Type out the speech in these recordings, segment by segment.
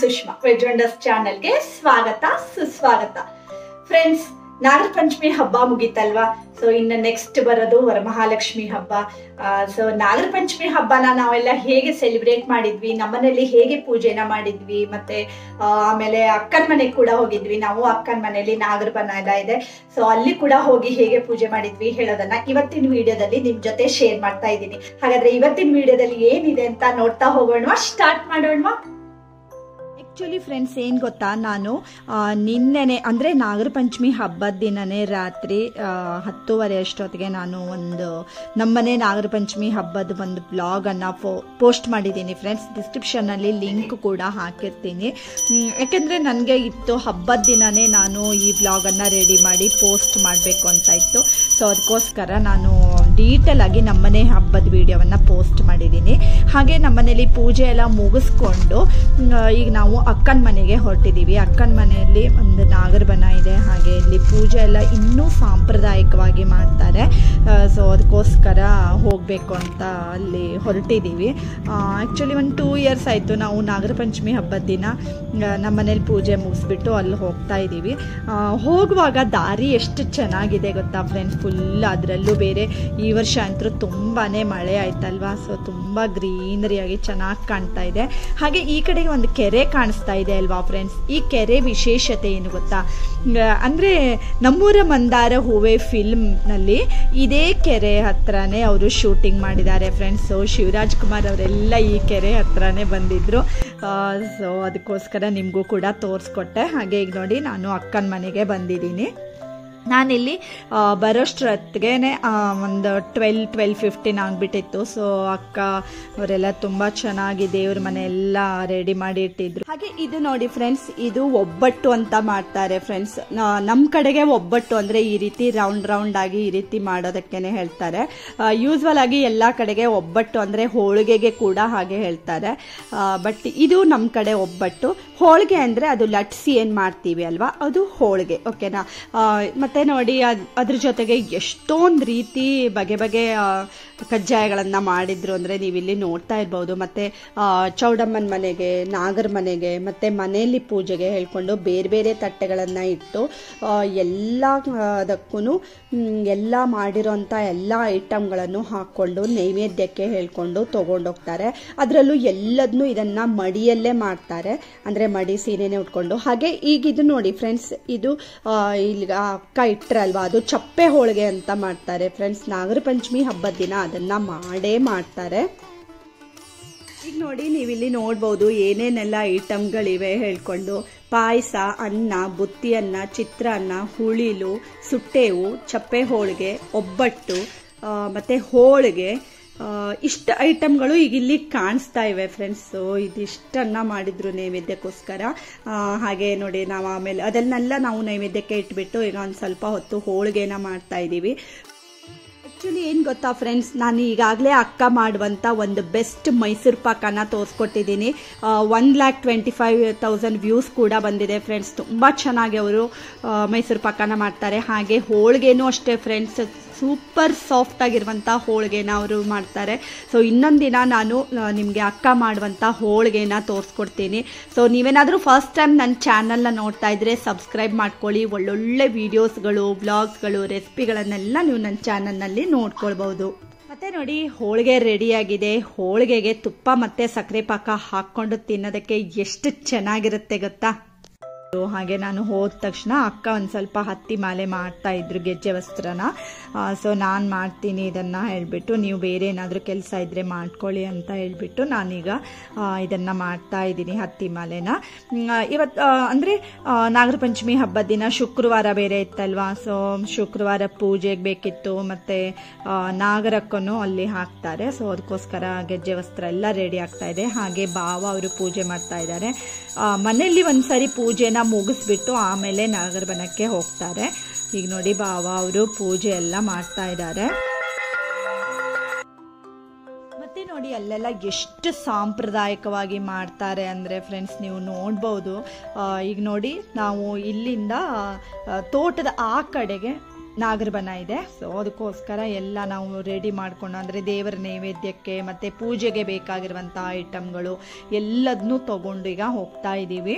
Sushma veg wonders ಚಾನೆಲ್ಗೆ ಸ್ವಾಗತ ಸುಸ್ವಾಗತ. ಫ್ರೆಂಡ್ಸ್, ನಾಗರ ಪಂಚಮಿ ಹಬ್ಬ ಮುಗೀತಲ್ವಾ? ಸೊ ಇನ್ನು ನೆಕ್ಸ್ಟ್ ಬರೋದು ವರಮಹಾಲಕ್ಷ್ಮಿ ಹಬ್ಬ. ಸೊ ನಾಗರ ಪಂಚಮಿ ಹಬ್ಬನ ನಾವೆಲ್ಲ ಹೇಗೆ ಸೆಲೆಬ್ರೇಟ್ ಮಾಡಿದ್ವಿ, ನಮ್ಮನೇಲಿ ಹೇಗೆ ಪೂಜೆನ ಮಾಡಿದ್ವಿ, ಮತ್ತೆ ಆಮೇಲೆ ಅಕ್ಕನ ಮನೆಗೆ ಕೂಡ ಹೋಗಿದ್ವಿ. ನಾವು ಅಕ್ಕನ ಮನೆಯಲ್ಲಿ ನಾಗರ ಬನ ಎಲ್ಲ ಇದೆ, ಸೊ ಅಲ್ಲಿ ಕೂಡ ಹೋಗಿ ಹೇಗೆ ಪೂಜೆ ಮಾಡಿದ್ವಿ ಹೇಳೋದನ್ನ ಇವತ್ತಿನ ವಿಡಿಯೋದಲ್ಲಿ ನಿಮ್ ಜೊತೆ ಶೇರ್ ಮಾಡ್ತಾ ಇದ್ದೀನಿ. ಹಾಗಾದ್ರೆ ಇವತ್ತಿನ ವಿಡಿಯೋದಲ್ಲಿ ಏನಿದೆ ಅಂತ ನೋಡ್ತಾ ಹೋಗೋಣ, ಸ್ಟಾರ್ಟ್ ಮಾಡೋಣ. ಆ್ಯಕ್ಚುಲಿ ಫ್ರೆಂಡ್ಸ್, ಏನು ಗೊತ್ತಾ, ನಾನು ನಿನ್ನೆನೆ ಅಂದರೆ ನಾಗರ ಪಂಚಮಿ ಹಬ್ಬದ ದಿನನೇ ರಾತ್ರಿ 10:30 ಅಷ್ಟೊತ್ತಿಗೆ ನಾನು ಒಂದು ನಮ್ಮನೆ ನಾಗರ ಪಂಚಮಿ ಹಬ್ಬದ ಒಂದು ಬ್ಲಾಗನ್ನು ಪೋಸ್ಟ್ ಮಾಡಿದ್ದೀನಿ ಫ್ರೆಂಡ್ಸ್. ಡಿಸ್ಕ್ರಿಪ್ಷನ್ನಲ್ಲಿ ಲಿಂಕ್ ಕೂಡ ಹಾಕಿರ್ತೀನಿ. ಯಾಕೆಂದರೆ ನನಗೆ ಇತ್ತು ಹಬ್ಬದ ದಿನನೇ ನಾನು ಈ ಬ್ಲಾಗನ್ನು ರೆಡಿ ಮಾಡಿ ಪೋಸ್ಟ್ ಮಾಡಬೇಕು ಅಂತ ಇತ್ತು. ಸೊ ಅದಕ್ಕೋಸ್ಕರ ನಾನು ಡೀಟೇಲ್ ಆಗಿ ನಮ್ಮನೆ ಹಬ್ಬದ ವಿಡಿಯೋವನ್ನು ಪೋಸ್ಟ್ ಮಾಡಿದ್ದೀನಿ. ಹಾಗೆ ನಮ್ಮನೇಲಿ ಪೂಜೆ ಎಲ್ಲ ಮುಗಿಸ್ಕೊಂಡು ಈಗ ನಾವು ಅಕ್ಕನ ಮನೆಗೆ ಹೊರಟಿದ್ದೀವಿ. ಅಕ್ಕನ ಮನೆಯಲ್ಲಿ ಒಂದು ನಾಗರ ಬನ ಇದೆ, ಹಾಗೆ ಇಲ್ಲಿ ಪೂಜೆ ಎಲ್ಲ ಇನ್ನೂ ಸಾಂಪ್ರದಾಯಿಕವಾಗಿ ಮಾಡ್ತಾರೆ. ಸೊ ಅದಕ್ಕೋಸ್ಕರ ಹೋಗಬೇಕು ಅಂತ ಅಲ್ಲಿ ಹೊರಟಿದ್ದೀವಿ. ಆ್ಯಕ್ಚುಲಿ ಒಂದು 2 years ಆಯಿತು ನಾವು ನಾಗರ ಪಂಚಮಿ ಹಬ್ಬದ ದಿನ ನಮ್ಮ ಮನೇಲಿ ಪೂಜೆ ಮುಗಿಸ್ಬಿಟ್ಟು ಅಲ್ಲಿ ಹೋಗ್ತಾ ಇದ್ದೀವಿ. ಹೋಗುವಾಗ ದಾರಿ ಎಷ್ಟು ಚೆನ್ನಾಗಿದೆ ಗೊತ್ತಾ ಫ್ರೆಂಡ್ಸ್, ಫುಲ್ ಅದರಲ್ಲೂ ಬೇರೆ ಈ ವರ್ಷ ಅಂತೂ ತುಂಬಾ ಮಳೆ ಆಯ್ತಲ್ವಾ. ಸೊ ತುಂಬ ಗ್ರೀನರಿಯಾಗಿ ಚೆನ್ನಾಗಿ ಕಾಣ್ತಾ ಇದೆ. ಹಾಗೆ ಈ ಕಡೆಗೆ ಒಂದು ಕೆರೆ ಕಾಣಿಸ್ತಾ ಇದೆ ಅಲ್ವಾ ಫ್ರೆಂಡ್ಸ್. ಈ ಕೆರೆ ವಿಶೇಷತೆ ಏನು ಗೊತ್ತಾ, ಅಂದರೆ ನಮ್ಮೂರ ಮಂದಾರ ಹೂವೆ ಫಿಲ್ಮ್ನಲ್ಲಿ ಇದೇ ಕೆರೆ ಹತ್ರನೇ ಅವರು ಶೂಟಿಂಗ್ ಮಾಡಿದ್ದಾರೆ ಫ್ರೆಂಡ್ಸ್. ಸೊ ಶಿವರಾಜ್ ಕುಮಾರ್ ಅವರೆಲ್ಲ ಈ ಕೆರೆ ಹತ್ರನೇ ಬಂದಿದ್ರು. ಸೊ ಅದಕ್ಕೋಸ್ಕರ ನಿಮಗೂ ಕೂಡ ತೋರಿಸ್ಕೊಟ್ಟೆ. ಹಾಗೆ ಈಗ ನೋಡಿ, ನಾನು ಅಕ್ಕನ ಮನೆಗೆ ಬಂದಿದ್ದೀನಿ. ನಾನಿಲ್ಲಿ ಬರೋಷ್ಟ್ರೊತ್ತಿಗೆ ಒಂದು 12:15 ಆಗಿಬಿಟ್ಟಿತ್ತು. ಸೊ ಅಕ್ಕ ಅವರೆಲ್ಲ ತುಂಬ ಚೆನ್ನಾಗಿ ದೇವ್ರ ಮನೆ ಎಲ್ಲ ರೆಡಿ ಮಾಡಿ ಇಟ್ಟಿದ್ರು. ಹಾಗೆ ಇದು ನೋಡಿ ಫ್ರೆಂಡ್ಸ್, ಇದು ಒಬ್ಬಟ್ಟು ಅಂತ ಮಾಡ್ತಾರೆ ಫ್ರೆಂಡ್ಸ್. ನಮ್ಮ ಕಡೆಗೆ ಒಬ್ಬಟ್ಟು ಅಂದರೆ ಈ ರೀತಿ ರೌಂಡ್ ಆಗಿ ಈ ರೀತಿ ಮಾಡೋದಕ್ಕೇನೆ ಹೇಳ್ತಾರೆ. ಯೂಸ್ವಲ್ ಆಗಿ ಎಲ್ಲ ಕಡೆಗೆ ಒಬ್ಬಟ್ಟು ಅಂದರೆ ಹೋಳಿಗೆಗೆ ಕೂಡ ಹಾಗೆ ಹೇಳ್ತಾರೆ. ಬಟ್ ಇದು ನಮ್ಮ ಕಡೆ ಒಬ್ಬಟ್ಟು. ಹೋಳಿಗೆ ಅಂದರೆ ಅದು ಲಟ್ಸಿ ಏನು ಮಾಡ್ತೀವಿ ಅಲ್ವಾ, ಅದು ಹೋಳಿಗೆ. ಓಕೆನಾ? ಮತ್ತೆ ನೋಡಿ, ಅದ್ರ ಜೊತೆಗೆ ಎಷ್ಟೊಂದು ರೀತಿ ಬಗೆ ಕಜ್ಜಾಯಗಳನ್ನು ಮಾಡಿದ್ರು ಅಂದರೆ ನೀವಿಲ್ಲಿ ನೋಡ್ತಾ ಇರ್ಬೋದು. ಮತ್ತು ಚೌಡಮ್ಮನ ಮನೆಗೆ, ನಾಗರ ಮನೆಗೆ, ಮತ್ತು ಮನೆಯಲ್ಲಿ ಪೂಜೆಗೆ ಹೇಳ್ಕೊಂಡು ಬೇರೆ ಬೇರೆ ತಟ್ಟೆಗಳನ್ನು ಇಟ್ಟು ಎಲ್ಲದಕ್ಕೂ ಎಲ್ಲ ಮಾಡಿರೋಂಥ ಎಲ್ಲ ಐಟಮ್ಗಳನ್ನು ಹಾಕ್ಕೊಂಡು ನೈವೇದ್ಯಕ್ಕೆ ಹೇಳ್ಕೊಂಡು ತೊಗೊಂಡೋಗ್ತಾರೆ. ಅದರಲ್ಲೂ ಎಲ್ಲದನ್ನೂ ಇದನ್ನು ಮಡಿಯಲ್ಲೇ ಮಾಡ್ತಾರೆ, ಅಂದರೆ ಮಡಿ ಸೀರೆನೇ ಉಟ್ಕೊಂಡು. ಹಾಗೆ ಈಗ ಇದು ನೋಡಿ ಫ್ರೆಂಡ್ಸ್, ಇದು ಇಲ್ಲಿ ಅಕ್ಕ ಇಟ್ಟರಲ್ವಾ, ಅದು ಚಪ್ಪೆ ಹೋಳಿಗೆ ಅಂತ ಮಾಡ್ತಾರೆ ಫ್ರೆಂಡ್ಸ್. ನಾಗರ ಪಂಚಮಿ ಹಬ್ಬದ ದಿನ ಅದನ್ನು ಮಾಡೇ ಮಾಡ್ತಾರೆ. ಈಗ ನೋಡಿ, ನೀವಿಲ್ಲಿ ನೋಡ್ಬೋದು ಏನೇನೆಲ್ಲ ಐಟಮ್ಗಳಿವೆ ಹೇಳ್ಕೊಂಡು. ಪಾಯಸ, ಅನ್ನ, ಬುತ್ತಿ ಅನ್ನ, ಚಿತ್ರಾನ್ನ, ಹುಳಿಲು, ಸುಟ್ಟೇವು, ಚಪ್ಪೆ ಹೋಳಿಗೆ, ಒಬ್ಬಟ್ಟು ಮತ್ತು ಹೋಳಿಗೆ, ಇಷ್ಟ ಐಟಮ್ಗಳು ಈಗ ಇಲ್ಲಿ ಕಾಣಿಸ್ತಾ ಇವೆ ಫ್ರೆಂಡ್ಸ್. ಇದಿಷ್ಟನ್ನ ಮಾಡಿದ್ರು ನೈವೇದ್ಯಕ್ಕೋಸ್ಕರ. ಹಾಗೆ ನೋಡಿ, ನಾವು ಆಮೇಲೆ ಅದನ್ನೆಲ್ಲ ನಾವು ನೈವೇದ್ಯಕ್ಕೆ ಇಟ್ಬಿಟ್ಟು ಈಗ ಒಂದು ಸ್ವಲ್ಪ ಹೊತ್ತು ಹೋಳಿಗೆನ ಮಾಡ್ತಾ ಇದ್ದೀವಿ. ಆ್ಯಕ್ಚುಲಿ ಏನು ಗೊತ್ತಾ ಫ್ರೆಂಡ್ಸ್, ನಾನು ಈಗಾಗಲೇ ಅಕ್ಕ ಮಾಡುವಂಥ ಒಂದು ಬೆಸ್ಟ್ ಮೈಸೂರು ಪಾಕನ ತೋರಿಸ್ಕೊಟ್ಟಿದ್ದೀನಿ. 1,25,000 ವ್ಯೂಸ್ ಕೂಡ ಬಂದಿದೆ ಫ್ರೆಂಡ್ಸ್. ತುಂಬ ಚೆನ್ನಾಗಿ ಅವರು ಮೈಸೂರು ಪಾಕನ ಮಾಡ್ತಾರೆ. ಹಾಗೆ ಹೋಳಿಗೆನೂ ಅಷ್ಟೇ ಫ್ರೆಂಡ್ಸ್, ಸೂಪರ್ ಸಾಫ್ಟ್ ಆಗಿರುವಂಥ ಹೋಳಿಗೆನ ಅವರು ಮಾಡ್ತಾರೆ. ಸೊ ಇನ್ನೊಂದು ದಿನ ನಾನು ನಿಮಗೆ ಅಕ್ಕ ಮಾಡುವಂಥ ಹೋಳಿಗೆನ ತೋರಿಸ್ಕೊಡ್ತೀನಿ. ಸೊ ನೀವೇನಾದರೂ ಫಸ್ಟ್ ಟೈಮ್ ನನ್ನ ಚಾನಲ್ನ ನೋಡ್ತಾ ಇದ್ರೆ ಸಬ್ಸ್ಕ್ರೈಬ್ ಮಾಡ್ಕೊಳ್ಳಿ. ಒಳ್ಳೊಳ್ಳೆ ವಿಡಿಯೋಸ್ಗಳು, ವ್ಲಾಗ್ಸ್ಗಳು, ರೆಸಿಪಿಗಳನ್ನೆಲ್ಲ ನೀವು ನನ್ನ ಚಾನಲ್ನಲ್ಲಿ ನೋಡ್ಕೊಳ್ಬೋದು. ಮತ್ತೆ ನೋಡಿ, ಹೋಳಿಗೆ ರೆಡಿಯಾಗಿದೆ. ಹೋಳಿಗೆಗೆ ತುಪ್ಪ ಮತ್ತು ಸಕ್ಕರೆ ಪಾಕ ಹಾಕ್ಕೊಂಡು ತಿನ್ನೋದಕ್ಕೆ ಎಷ್ಟು ಚೆನ್ನಾಗಿರುತ್ತೆ ಗೊತ್ತಾ. ಹಾಗೆ ನಾನು ಹೋದ ತಕ್ಷಣ ಅಕ್ಕ ಒಂದು ಸ್ವಲ್ಪ ಹತ್ತಿ ಮಾಲೆ ಮಾಡ್ತಾ ಇದ್ರು, ಗೆಜ್ಜೆ ವಸ್ತ್ರನ. ಸೊ ನಾನು ಮಾಡ್ತೀನಿ ಇದನ್ನು ಹೇಳಿಬಿಟ್ಟು, ನೀವು ಬೇರೆ ಏನಾದರೂ ಕೆಲಸ ಇದ್ದರೆ ಮಾಡ್ಕೊಳ್ಳಿ ಅಂತ ಹೇಳಿಬಿಟ್ಟು ನಾನೀಗ ಇದನ್ನು ಮಾಡ್ತಾ ಇದ್ದೀನಿ, ಹತ್ತಿ ಮಾಲೆನ. ಇವತ್ತು ಅಂದರೆ ನಾಗರ ಪಂಚಮಿ ಹಬ್ಬದ ದಿನ ಶುಕ್ರವಾರ ಬೇರೆ ಇತ್ತಲ್ವಾ. ಸೊ ಶುಕ್ರವಾರ ಪೂಜೆಗೆ ಬೇಕಿತ್ತು, ಮತ್ತು ನಾಗರಕ್ಕೂ ಅಲ್ಲಿ ಹಾಕ್ತಾರೆ. ಸೊ ಅದಕ್ಕೋಸ್ಕರ ಗೆಜ್ಜೆ ವಸ್ತ್ರ ಎಲ್ಲ ರೆಡಿ ಆಗ್ತಾ ಇದೆ. ಹಾಗೆ ಬಾವ ಅವರು ಪೂಜೆ ಮಾಡ್ತಾ ಇದ್ದಾರೆ. ಮನೆಯಲ್ಲಿ ಒಂದ್ಸರಿ ಪೂಜೆನ ಮುಗಿಸ್ಬಿಟ್ಟು ಆಮೇಲೆ ನಾಗರ ಬನಕ್ಕೆ ಹೋಗ್ತಾರೆ. ಈಗ ನೋಡಿ, ಬಾವ ಅವರು ಪೂಜೆ ಎಲ್ಲ ಮಾಡ್ತಾ ಇದ್ದಾರೆ. ಮತ್ತೆ ನೋಡಿ, ಅಲ್ಲೆಲ್ಲ ಎಷ್ಟು ಸಾಂಪ್ರದಾಯಿಕವಾಗಿ ಮಾಡ್ತಾರೆ ಅಂದರೆ ಫ್ರೆಂಡ್ಸ್, ನೀವು ನೋಡ್ಬೋದು. ಈಗ ನೋಡಿ, ನಾವು ಇಲ್ಲಿಂದ ತೋಟದ ಆ ಕಡೆಗೆ ನಾಗರಬನ ಇದೆ. ಸೊ ಅದಕ್ಕೋಸ್ಕರ ಎಲ್ಲ ನಾವು ರೆಡಿ ಮಾಡ್ಕೊಂಡು, ಅಂದರೆ ದೇವರ ನೈವೇದ್ಯಕ್ಕೆ ಮತ್ತು ಪೂಜೆಗೆ ಬೇಕಾಗಿರುವಂಥ ಐಟಮ್ಗಳು ಎಲ್ಲದನ್ನೂ ತಗೊಂಡು ಈಗ ಹೋಗ್ತಾ ಇದ್ದೀವಿ.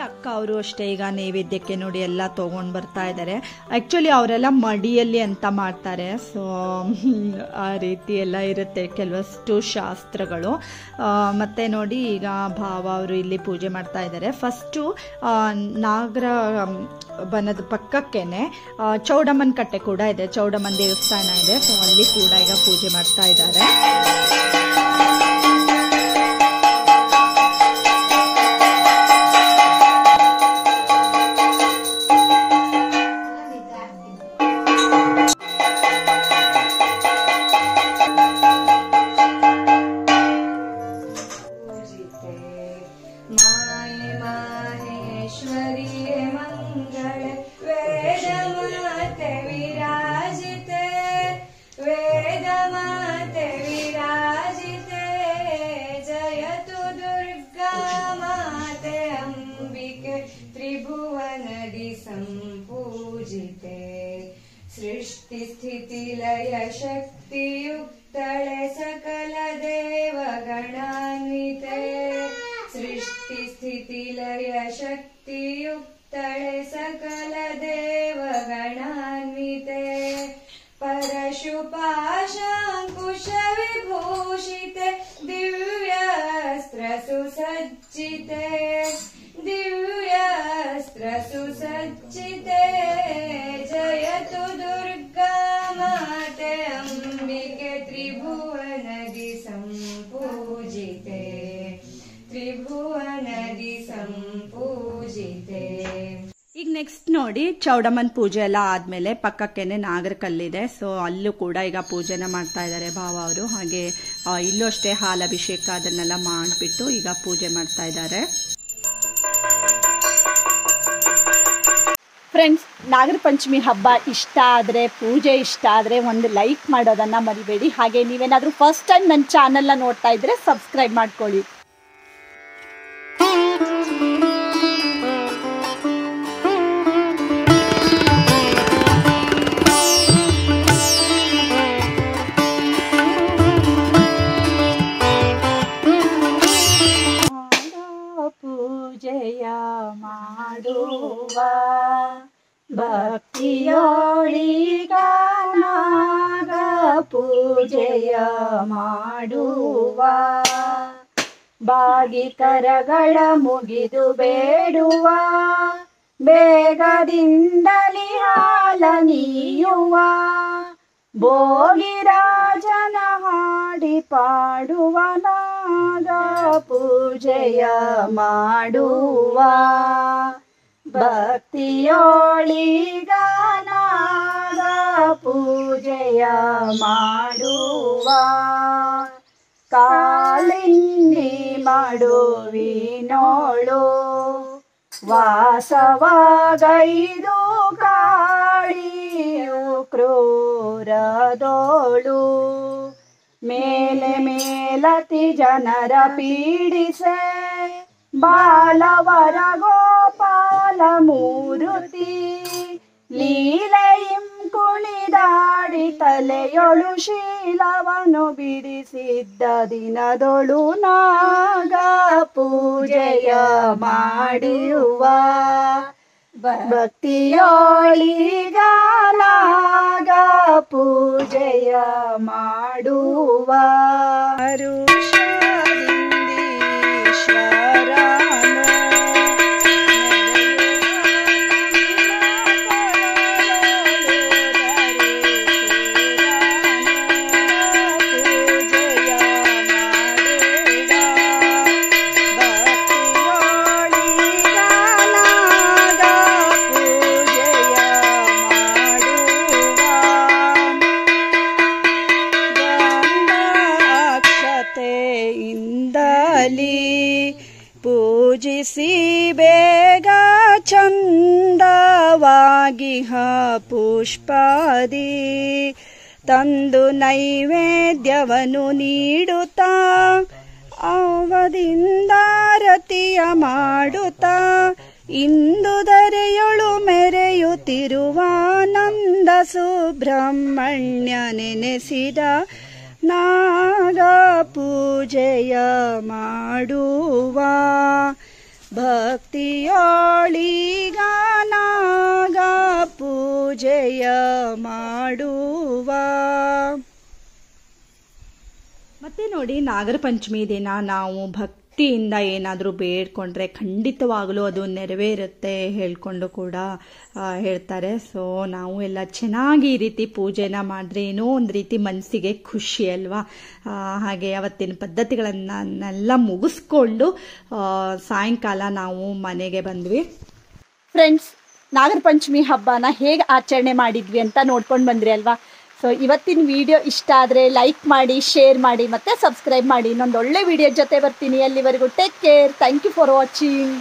ಅಕ್ಕ ಅವರು ಅಷ್ಟೇ ಈಗ ನೈವೇದ್ಯಕ್ಕೆ ನೋಡಿ ಎಲ್ಲ ತೊಗೊಂಡು ಬರ್ತಾ ಇದ್ದಾರೆ. ಆ್ಯಕ್ಚುಲಿ ಅವರೆಲ್ಲ ಮಡಿಯಲ್ಲಿ ಅಂತ ಮಾಡ್ತಾರೆ. ಸೊ ಆ ರೀತಿ ಎಲ್ಲ ಇರುತ್ತೆ ಕೆಲವಷ್ಟು ಶಾಸ್ತ್ರಗಳು. ಮತ್ತು ನೋಡಿ ಈಗ ಭಾವ ಅವರು ಇಲ್ಲಿ ಪೂಜೆ ಮಾಡ್ತಾ ಇದ್ದಾರೆ. ಫಸ್ಟು ನಾಗರ ಬನದ ಪಕ್ಕಕ್ಕೇನೆ ಚೌಡಮ್ಮನ ಕಟ್ಟೆ ಕೂಡ ಇದೆ, ಚೌಡಮ್ಮನ ದೇವಸ್ಥಾನ ಇದೆ. ಸೊ ಅಲ್ಲಿ ಕೂಡ ಈಗ ಪೂಜೆ ಮಾಡ್ತಾ ಇದ್ದಾರೆ. सृष्टिस्थितिलय शक्तियुक्तळे सकल देवगणान्विते सृष्टिस्थितिलय शक्तियुक्तळे सकल देवगणान्विते परशुपाशाङ्कुशविभूषिते दिव्यास्त्र सुसज्जिते दिव्यास्त्र सुसज्जिते जयतु दुर्गा माते अंबिके त्रिभुवनदि संपूजिते त्रिभुवनदि संपूजिते. ಈಗ ನೆಕ್ಸ್ಟ್ ನೋಡಿ ಚೌಡಮ್ಮನ ಪೂಜೆ ಎಲ್ಲ ಆದಮೇಲೆ ಪಕ್ಕಕ್ಕೇನೆ ನಾಗರ ಕಲ್ಲಿದೆ. ಸೊ ಅಲ್ಲೂ ಕೂಡ ಈಗ ಪೂಜೆನ ಮಾಡ್ತಾ ಇದ್ದಾರೆ ಭಾವ ಅವರು. ಹಾಗೆ ಇಲ್ಲೂ ಅಷ್ಟೇ ಹಾಲಭಿಷೇಕ ಅದನ್ನೆಲ್ಲ ಮಾಡಿಬಿಟ್ಟು ಈಗ ಪೂಜೆ ಮಾಡ್ತಾ ಇದ್ದಾರೆ. ಫ್ರೆಂಡ್ಸ್, ನಾಗರ ಪಂಚಮಿ ಹಬ್ಬ ಇಷ್ಟ ಆದರೆ, ಪೂಜೆ ಇಷ್ಟ ಆದರೆ ಒಂದು ಲೈಕ್ ಮಾಡೋದನ್ನು ಮರಿಬೇಡಿ. ಹಾಗೆ ನೀವೇನಾದರೂ ಫಸ್ಟ್ ಟೈಮ್ ನನ್ನ ಚಾನಲ್ನ ನೋಡ್ತಾ ಇದ್ದರೆ ಸಬ್ಸ್ಕ್ರೈಬ್ ಮಾಡ್ಕೊಳ್ಳಿ. ಪೂಜೆಯ ಮಾಡುವ ಭಕ್ತಿಯೋಳಿಗ ನಾಗ ಪೂಜೆಯ ಮಾಡುವ ಬಾಗಿಕರಗಳ ಮುಗಿದು ಬೇಡುವ ಬೇಗದಿಂದಲಿ ಹಾಲ ನೀಯುವ ಭೋಗಿರಾಜನ ಹಾಡಿ ಪಾಡುವ ನಾಗ ಪೂಜೆಯ ಮಾಡುವ ಭಕ್ತಿಯೋಳಿಗ ನಾಗ ಪೂಜೆಯ ಮಾಡುವ ಕಾಲಿಂದಿ ಮಾಡುವಿನೋಳು ವಾಸವಾಗೈದು ಕಾಳಿಯು ಕ್ರೂರದೋಳು ಮೇಲೆ ಮೇಲತಿ ಜನರ ಪೀಡಿಸೆ ಬಾಲವರ ಗೋಪಾಲ ಮೂರುತಿ ಲೀಲೆಯಿಂ ಕುಣಿದಾಡಿ ತಲೆಯೊಳು ಶೀಲವನು ಬಿಡಿಸಿದ್ದ ದಿನದೊಳು ನಾಗ ಪೂಜೆಯ ಮಾಡುವ ಭಕ್ತಿಯೋಳಿಗ ನಾಗ ಪೂಜೆಯ ಮಾಡುವ ಪೂಜಿಸಿ ಬೇಗ ಚಂದವಾಗಿ ಪುಷ್ಪಾದಿ ತಂದು ನೈವೇದ್ಯವನ್ನು ನೀಡುತ್ತಾ ಅವದಿಂದಾರತಿಯ ಮಾಡುತ್ತಾ ಇಂದು ಧರೆಯೊಳು ಮೆರೆಯುತ್ತಿರುವ ನಂದ ಸುಬ್ರಹ್ಮಣ್ಯ ನೆನೆಸಿದ ನಾಗ ಪೂಜೆಯ ಮಾಡುವ ಭಕ್ತಿಯೋಳಿಗ ನಾಗ ಪೂಜೆಯ ಮಾಡುವ. ಮತ್ತೆ ನೋಡಿ, ನಾಗರ ಪಂಚಮಿ ದಿನ ನಾವು ಭಕ್ತಿಯಿಂದ ಏನಾದರೂ ಬೇಡ್ಕೊಂಡ್ರೆ ಖಂಡಿತವಾಗಲೂ ಅದು ನೆರವೇರುತ್ತೆ ಹೇಳ್ಕೊಂಡು ಕೂಡ ಹೇಳ್ತಾರೆ. ಸೊ ನಾವು ಎಲ್ಲ ಚೆನ್ನಾಗಿ ಈ ರೀತಿ ಪೂಜೆನ ಮಾಡಿದ್ರೆ ಏನೋ ಒಂದು ರೀತಿ ಮನಸ್ಸಿಗೆ ಖುಷಿ ಅಲ್ವಾ. ಹಾಗೆ ಅವತ್ತಿನ ಪದ್ಧತಿಗಳನ್ನೆಲ್ಲ ಮುಗಿಸ್ಕೊಂಡು ಸಾಯಂಕಾಲ ನಾವು ಮನೆಗೆ ಬಂದ್ವಿ. ಫ್ರೆಂಡ್ಸ್, ನಾಗರ ಪಂಚಮಿ ಹಬ್ಬನ ಹೇಗೆ ಆಚರಣೆ ಮಾಡಿದ್ವಿ ಅಂತ ನೋಡ್ಕೊಂಡು ಬಂದ್ರಿ ಅಲ್ವಾ. ಸೊ ಇವತ್ತಿನ ವಿಡಿಯೋ ಇಷ್ಟ ಆದರೆ ಲೈಕ್ ಮಾಡಿ, ಶೇರ್ ಮಾಡಿ, ಮತ್ತು ಸಬ್ಸ್ಕ್ರೈಬ್ ಮಾಡಿ. ಇನ್ನೊಂದು ಒಳ್ಳೆ ವಿಡಿಯೋ ಜೊತೆ ಬರ್ತೀನಿ. ಅಲ್ಲಿವರೆಗೂ take care. Thank you for watching.